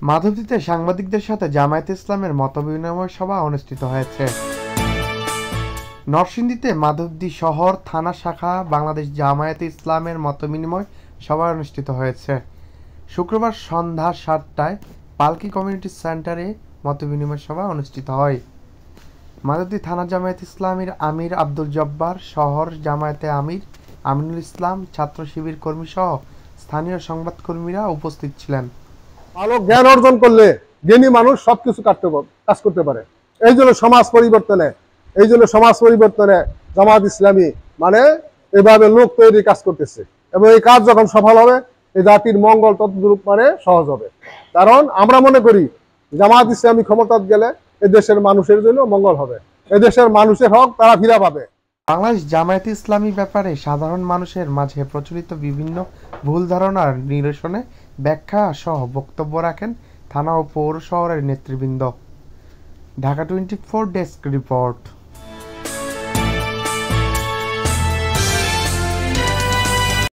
মাধবদীতে সাংবাদিকদের সাথে জামায়াতে ইসলামের মতবিনিময় সভা অনুষ্ঠিত হয়েছে। নরসিংদীতে মাধবদী শহর থানা শাখা বাংলাদেশ জামায়াতে ইসলামের মতবিনিময় সভা অনুষ্ঠিত হয়েছে। শুক্রবার সন্ধ্যা ৭টায় পালকি কমিউনিটি সেন্টারে মতবিনিময় সভা অনুষ্ঠিত হয়। মাধবদী থানা জামায়াতে ইসলামীর আমির আব্দুল জব্বার, শহর জামায়াতে আমির আমিনুল ইসলাম, ছাত্র শিবির কর্মী সহ স্থানীয় সংবাদকর্মীরা উপস্থিত ছিলেন। ভালো জ্ঞান অর্জন করলে জ্ঞানী মানুষ সবকিছু কাজ করতে পারে। এই জন্য সমাজ পরিবর্তনে জামায়াত ইসলামী এভাবে লোক তৈরি কাজ করতেছে, এবং এই কাজ যখন সফল হবে এই জাতির মঙ্গল ততদূর সহজ হবে। কারণ আমরা মনে করি জামায়াত ইসলামী ক্ষমতায় গেলে এদেশের মানুষের জন্য মঙ্গল হবে, এদেশের মানুষের হক তারা ফিরে পাবে। বাংলাদেশ জামায়াতে ইসলামী ব্যাপারে সাধারণ মানুষের মাঝে প্রচলিত বিভিন্ন ভুল ধারণার নিরসনে ব্যাখ্যা সহ বক্তব্য রাখেন থানা ও পৌর শহরের নেতৃবৃন্দ। Dhaka 24 desk report.